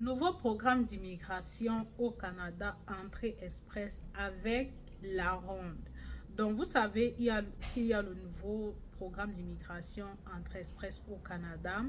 Nouveau programme d'immigration au Canada, entrée express avec la ronde. Donc, vous savez, qu'il y a le nouveau programme d'immigration entrée express au Canada.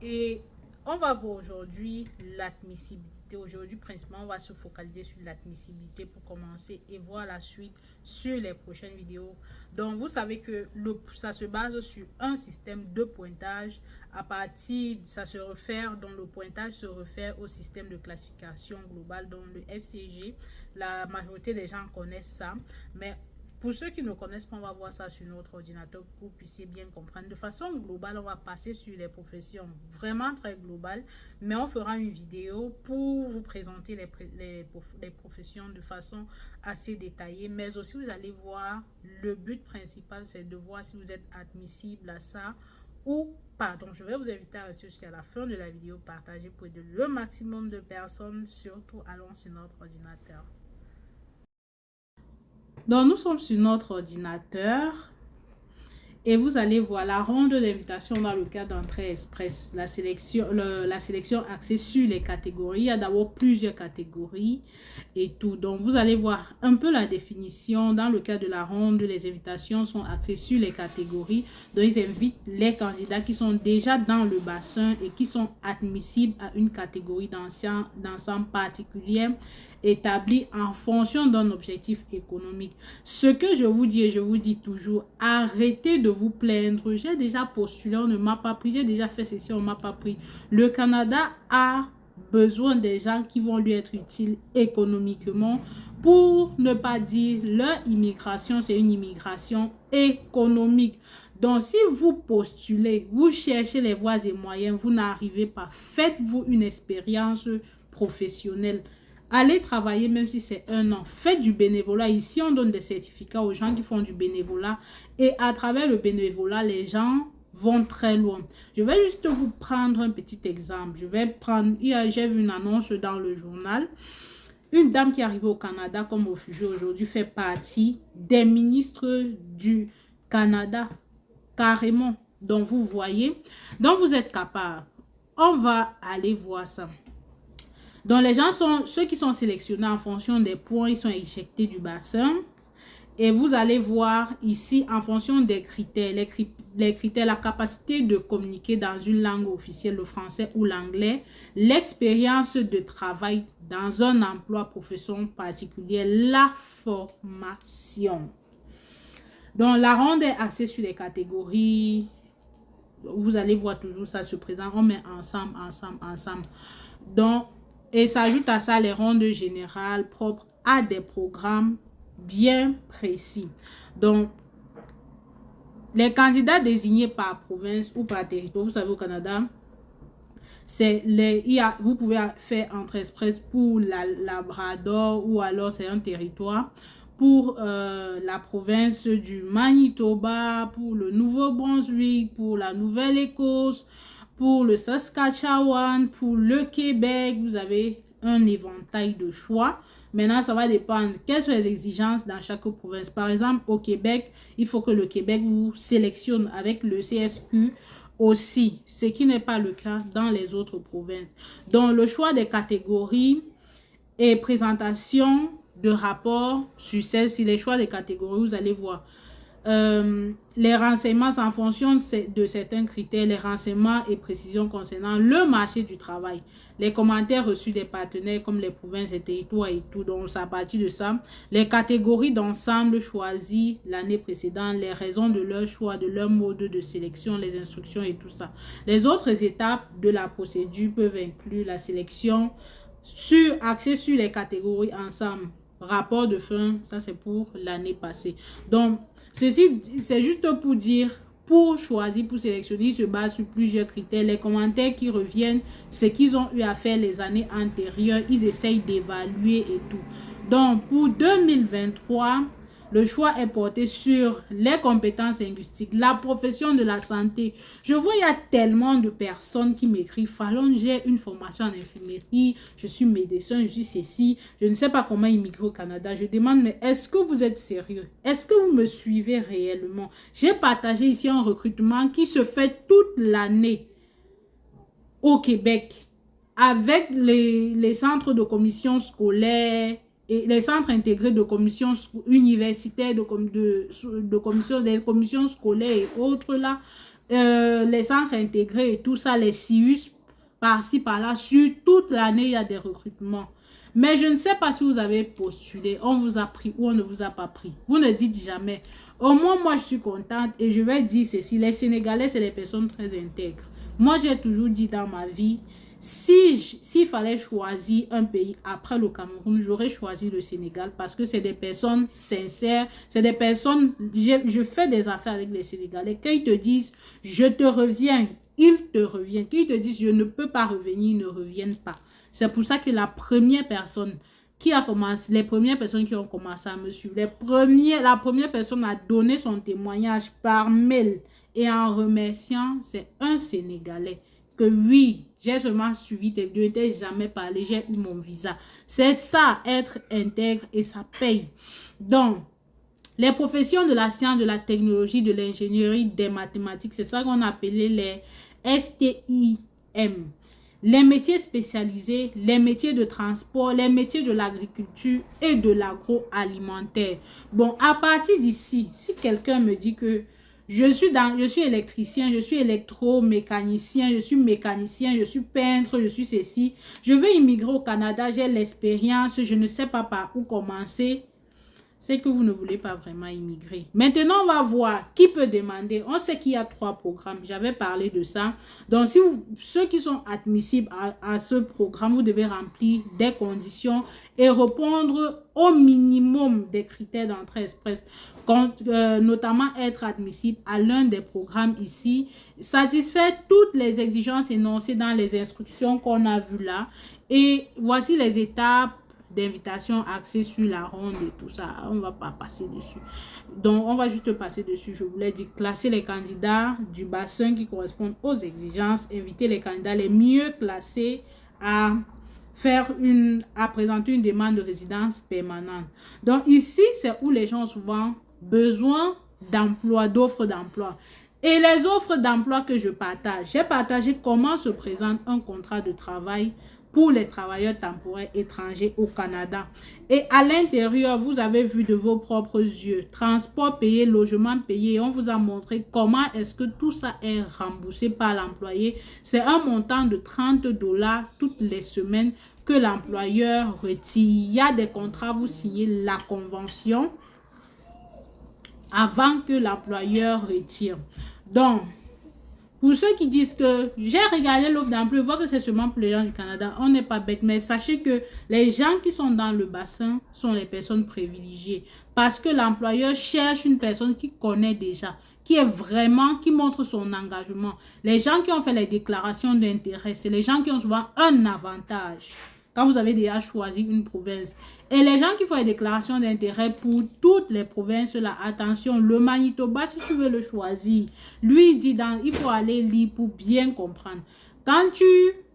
Et on va voir aujourd'hui l'admissibilité. Aujourd'hui, principalement, on va se focaliser sur l'admissibilité pour commencer et voir la suite sur les prochaines vidéos. Donc, vous savez que ça se base sur un système de pointage. À partir, ça se réfère, donc le pointage se réfère au système de classification globale, donc le SCG. La majorité des gens connaissent ça, mais pour ceux qui ne connaissent pas, on va voir ça sur notre ordinateur pour que vous puissiez bien comprendre. De façon globale, on va passer sur les professions vraiment très globales, mais on fera une vidéo pour vous présenter les professions de façon assez détaillée. Mais aussi, vous allez voir, le but principal, c'est de voir si vous êtes admissible à ça ou pas. Donc, je vais vous inviter à rester jusqu'à la fin de la vidéo, partager pour aider le maximum de personnes, surtout allons sur notre ordinateur. Donc, nous sommes sur notre ordinateur et vous allez voir la ronde d'invitation dans le cadre d'entrée express. La sélection axée sur les catégories. Il y a d'abord plusieurs catégories et tout. Donc, vous allez voir un peu la définition. Dans le cadre de la ronde, les invitations sont axées sur les catégories. Donc, ils invitent les candidats qui sont déjà dans le bassin et qui sont admissibles à une catégorie d'ensemble particulière établi en fonction d'un objectif économique. Ce que je vous dis et je vous dis toujours, arrêtez de vous plaindre. J'ai déjà postulé, on ne m'a pas pris. J'ai déjà fait ceci, on ne m'a pas pris. Le Canada a besoin des gens qui vont lui être utiles économiquement, pour ne pas dire leur immigration, c'est une immigration économique. Donc, si vous postulez, vous cherchez les voies et moyens, vous n'arrivez pas, faites-vous une expérience professionnelle. Allez travailler même si c'est 1 an. Faites du bénévolat. Ici, on donne des certificats aux gens qui font du bénévolat. Et à travers le bénévolat, les gens vont très loin. Je vais juste vous prendre un petit exemple. J'ai vu une annonce dans le journal. Une dame qui est arrivée au Canada comme réfugiée aujourd'hui fait partie des ministres du Canada. Carrément. Donc, vous voyez. Donc, vous êtes capable. On va aller voir ça. Donc, les gens sont, ceux qui sont sélectionnés en fonction des points, ils sont éjectés du bassin. Et vous allez voir ici, en fonction des critères, les critères, la capacité de communiquer dans une langue officielle, le français ou l'anglais, l'expérience de travail dans un emploi profession particulier, la formation. Donc, la ronde est axée sur les catégories. Vous allez voir toujours ça se présente. On met ensemble. Donc, et s'ajoute à ça les rondes générales propres à des programmes bien précis. Donc, les candidats désignés par province ou par territoire, vous savez au Canada, vous pouvez faire entrée express pour la Labrador ou alors c'est un territoire. Pour la province du Manitoba, pour le Nouveau-Brunswick, pour la Nouvelle-Écosse, pour le Saskatchewan, pour le Québec, vous avez un éventail de choix. Maintenant, ça va dépendre quelles sont les exigences dans chaque province. Par exemple, au Québec, il faut que le Québec vous sélectionne avec le CSQ aussi, ce qui n'est pas le cas dans les autres provinces. Donc, le choix des catégories et présentation de rapports sur celles-ci, les choix des catégories, vous allez voir. Les renseignements en fonction de certains critères, les renseignements et précisions concernant le marché du travail, les commentaires reçus des partenaires comme les provinces et territoires et tout, donc c'est à partir de ça, les catégories d'ensemble choisies l'année précédente, les raisons de leur choix, de leur mode de sélection, les instructions et tout ça. Les autres étapes de la procédure peuvent inclure la sélection axée sur les catégories ensemble, rapport de fin, ça c'est pour l'année passée. Donc, ceci, c'est juste pour dire, pour choisir, pour sélectionner, ils se basent sur plusieurs critères. Les commentaires qui reviennent, ce qu'ils ont eu à faire les années antérieures, ils essayent d'évaluer et tout. Donc, pour 2023, le choix est porté sur les compétences linguistiques, la profession de la santé. Je vois, il y a tellement de personnes qui m'écrivent, Fallon, j'ai une formation en infirmerie, je suis médecin, je suis ceci, je ne sais pas comment immigrer au Canada. Je demande, mais est-ce que vous êtes sérieux? Est-ce que vous me suivez réellement? J'ai partagé ici un recrutement qui se fait toute l'année au Québec. avec les centres de commission scolaire et les centres intégrés de commission universitaire, de commission, des commissions scolaires et autres là, les centres intégrés et tout ça, les CIUS, par-ci, par-là, sur toute l'année, il y a des recrutements. Mais je ne sais pas si vous avez postulé, on vous a pris ou on ne vous a pas pris. Vous ne dites jamais. Au moins, moi, je suis contente et je vais dire ceci. Les Sénégalais, c'est des personnes très intègres. Moi, j'ai toujours dit dans ma vie, s'il fallait choisir un pays après le Cameroun, j'aurais choisi le Sénégal parce que c'est des personnes sincères, c'est des personnes, je fais des affaires avec les Sénégalais. Quand ils te disent, je te reviens, ils te reviennent. Quand ils te disent, je ne peux pas revenir, ils ne reviennent pas. C'est pour ça que la première personne qui a commencé, les premières personnes qui ont commencé à me suivre, la première personne à donner son témoignage par mail et en remerciant, c'est un Sénégalais. Que oui, j'ai seulement suivi tes vidéos, je n'ai jamais parlé, j'ai eu mon visa. C'est ça, être intègre et ça paye. Donc, les professions de la science, de la technologie, de l'ingénierie, des mathématiques, c'est ça qu'on appelait les STIM. Les métiers spécialisés, les métiers de transport, les métiers de l'agriculture et de l'agroalimentaire. Bon, à partir d'ici, si quelqu'un me dit que je suis électricien, je suis électromécanicien, je suis mécanicien, je suis peintre, je suis ceci, je veux immigrer au Canada, j'ai l'expérience, je ne sais pas par où commencer. C'est que vous ne voulez pas vraiment immigrer. Maintenant, on va voir qui peut demander. On sait qu'il y a 3 programmes. J'avais parlé de ça. Donc, si ceux qui sont admissibles à ce programme, vous devez remplir des conditions et répondre au minimum des critères d'entrée express. Notamment être admissible à l'un des programmes ici. Satisfaire toutes les exigences énoncées dans les instructions qu'on a vues là. Et voici les étapes d'invitation axée sur la ronde et tout ça. On ne va pas passer dessus. Donc, on va juste passer dessus. Je voulais dire classer les candidats du bassin qui correspondent aux exigences, inviter les candidats les mieux classés à présenter une demande de résidence permanente. Donc, ici, c'est où les gens ont souvent besoin d'emploi, d'offres d'emploi. Et les offres d'emploi que je partage, j'ai partagé comment se présente un contrat de travail pour les travailleurs temporaires étrangers au Canada. Et à l'intérieur, vous avez vu de vos propres yeux, transport payé, logement payé. On vous a montré comment est-ce que tout ça est remboursé par l'employé. C'est un montant de 30 $ toutes les semaines que l'employeur retire. Il y a des contrats, vous signez la convention avant que l'employeur retire. Donc, pour ceux qui disent que j'ai regardé l'offre d'emploi, je vois que c'est seulement pour les gens du Canada, on n'est pas bête, mais sachez que les gens qui sont dans le bassin sont les personnes privilégiées parce que l'employeur cherche une personne qui connaît déjà, qui montre son engagement. Les gens qui ont fait les déclarations d'intérêt, c'est les gens qui ont souvent un avantage quand vous avez déjà choisi une province. Et les gens qui font les déclarations d'intérêt pour toutes les provinces, là, attention, le Manitoba, si tu veux le choisir, lui il dit, il faut aller lire pour bien comprendre. Quand tu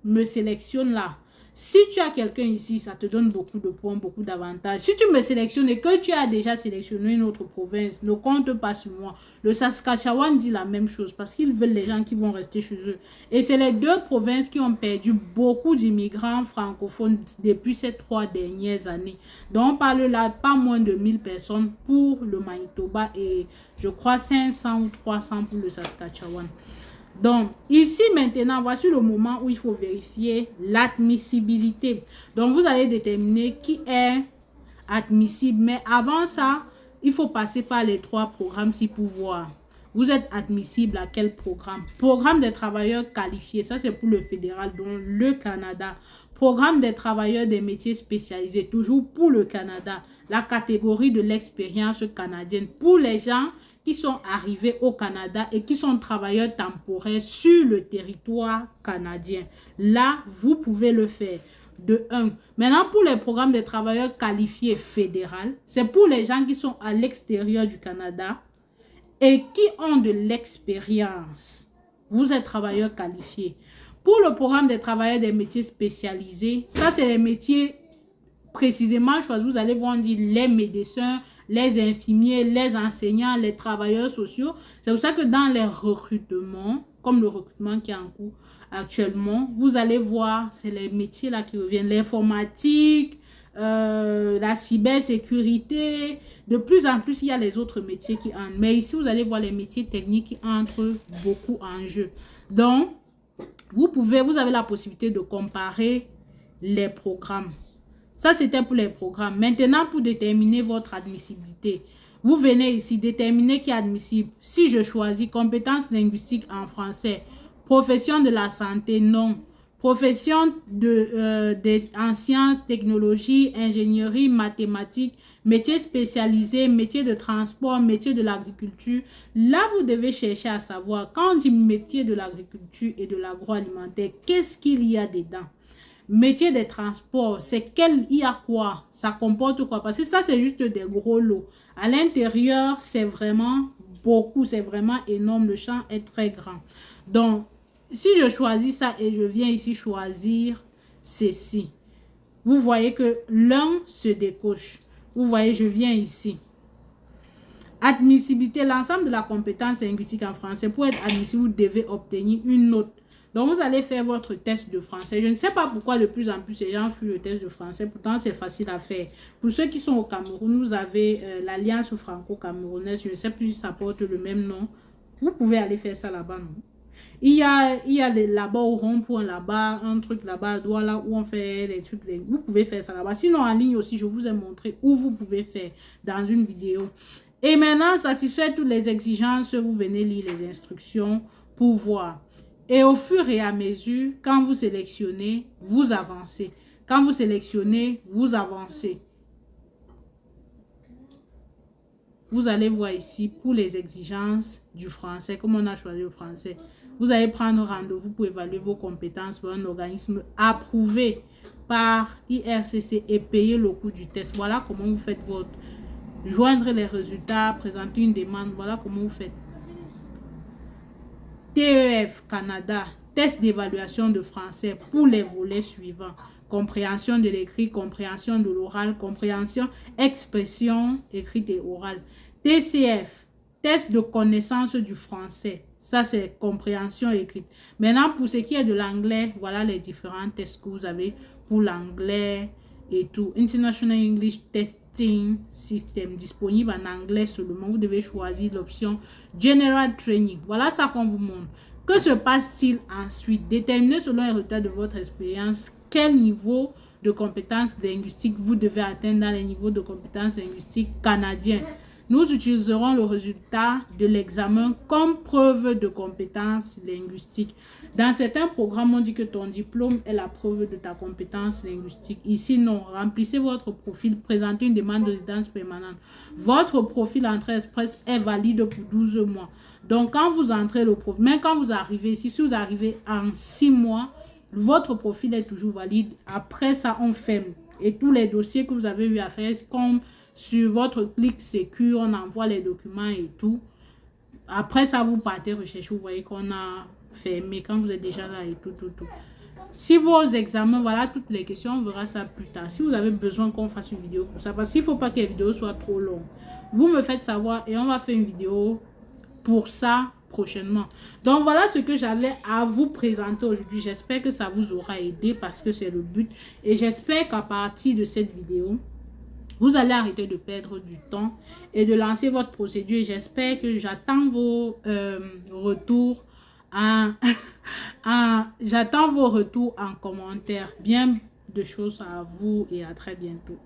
me sélectionnes là, si tu as quelqu'un ici, ça te donne beaucoup de points, beaucoup d'avantages. Si tu me sélectionnes et que tu as déjà sélectionné une autre province, ne compte pas sur moi. Le Saskatchewan dit la même chose parce qu'ils veulent les gens qui vont rester chez eux. Et c'est les 2 provinces qui ont perdu beaucoup d'immigrants francophones depuis ces 3 dernières années. Donc on parle là pas moins de 1000 personnes pour le Manitoba et je crois 500 ou 300 pour le Saskatchewan. Donc, ici maintenant, voici le moment où il faut vérifier l'admissibilité. Donc, vous allez déterminer qui est admissible. Mais avant ça, il faut passer par les 3 programmes si pour voir. Vous êtes admissible à quel programme? Programme des travailleurs qualifiés. Ça, c'est pour le fédéral, donc le Canada. Programme des travailleurs des métiers spécialisés, toujours pour le Canada. La catégorie de l'expérience canadienne pour les gens qui sont arrivés au Canada et qui sont travailleurs temporaires sur le territoire canadien. Là, vous pouvez le faire. De 1. Maintenant, pour les programmes de travailleurs qualifiés fédéral, c'est pour les gens qui sont à l'extérieur du Canada et qui ont de l'expérience. Vous êtes travailleurs qualifiés. Pour le programme des travailleurs des métiers spécialisés, ça c'est les métiers précisément choisis. Vous allez voir, on dit les médecins, les infirmiers, les enseignants, les travailleurs sociaux. C'est pour ça que dans les recrutements, comme le recrutement qui est en cours, actuellement. Vous allez voir, c'est les métiers là qui reviennent. L'informatique, la cybersécurité. De plus en plus, il y a les autres métiers qui entrent. Mais ici, vous allez voir les métiers techniques qui entrent beaucoup en jeu. Donc, vous avez la possibilité de comparer les programmes. Ça, c'était pour les programmes. Maintenant, pour déterminer votre admissibilité, vous venez ici, déterminer qui est admissible. Si je choisis compétences linguistiques en français, profession de la santé, non. Profession en sciences, technologies, ingénierie, mathématiques, métiers spécialisés, métiers de transport, métiers de l'agriculture. Là, vous devez chercher à savoir, quand on dit métier de l'agriculture et de l'agroalimentaire, qu'est-ce qu'il y a dedans? Métier des transports, c'est il y a quoi? Ça comporte quoi? Parce que ça, c'est juste des gros lots. À l'intérieur, c'est vraiment beaucoup, c'est vraiment énorme. Le champ est très grand. Donc, si je choisis ça et je viens ici choisir ceci, vous voyez que l'un se décoche. Vous voyez, je viens ici. Admissibilité, l'ensemble de la compétence linguistique en français. Pour être admissible, vous devez obtenir une note. Donc, vous allez faire votre test de français. Je ne sais pas pourquoi de plus en plus les gens fuient le test de français. Pourtant, c'est facile à faire. Pour ceux qui sont au Cameroun, vous avez l'Alliance franco-camerounaise. Je ne sais plus si ça porte le même nom. Vous pouvez aller faire ça là-bas, non? Il y a là-bas au rond-point, là-bas, un truc là-bas à Douala où on fait des trucs. Vous pouvez faire ça là-bas. Sinon, en ligne aussi, je vous ai montré où vous pouvez faire dans une vidéo. Et maintenant, satisfait toutes les exigences, vous venez lire les instructions pour voir. Et au fur et à mesure, quand vous sélectionnez, vous avancez. Quand vous sélectionnez, vous avancez. Vous allez voir ici pour les exigences du français, comme on a choisi le français. Vous allez prendre rendez-vous pour évaluer vos compétences pour un organisme approuvé par IRCC et payer le coût du test. Voilà comment vous faites votre... Joindre les résultats, présenter une demande. Voilà comment vous faites. TEF Canada, test d'évaluation de français pour les volets suivants. Compréhension de l'écrit, compréhension de l'oral, compréhension, expression écrite et orale. TCF, test de connaissance du français. Ça, c'est compréhension écrite. Maintenant, pour ce qui est de l'anglais, voilà les différents tests que vous avez pour l'anglais et tout. International English Testing System, disponible en anglais seulement. Vous devez choisir l'option General Training. Voilà ça qu'on vous montre. Que se passe-t-il ensuite? Déterminez selon les résultats de votre expérience quel niveau de compétences linguistiques vous devez atteindre dans les niveaux de compétences linguistiques canadiens. Nous utiliserons le résultat de l'examen comme preuve de compétences linguistiques. Dans certains programmes, on dit que ton diplôme est la preuve de ta compétence linguistique. Ici, non. Remplissez votre profil, présentez une demande de résidence permanente. Votre profil Entrée Express est valide pour 12 mois. Donc, quand vous entrez le profil, même quand vous arrivez ici, si vous arrivez en 6 mois, votre profil est toujours valide. Après ça, on ferme. Et tous les dossiers que vous avez eu à faire, comme sur votre clic sécure, on envoie les documents et tout. Après ça, vous partez rechercher. Vous voyez qu'on a fermé quand vous êtes déjà là et tout. Si vos examens, voilà toutes les questions, on verra ça plus tard. Si vous avez besoin qu'on fasse une vidéo pour ça, parce qu'il ne faut pas que les vidéos soient trop longues, vous me faites savoir et on va faire une vidéo pour ça prochainement. Donc voilà ce que j'avais à vous présenter aujourd'hui. J'espère que ça vous aura aidé parce que c'est le but. Et j'espère qu'à partir de cette vidéo, vous allez arrêter de perdre du temps et de lancer votre procédure. J'espère que j'attends vos retours j'attends vos retours en commentaire. Bien de choses à vous et à très bientôt.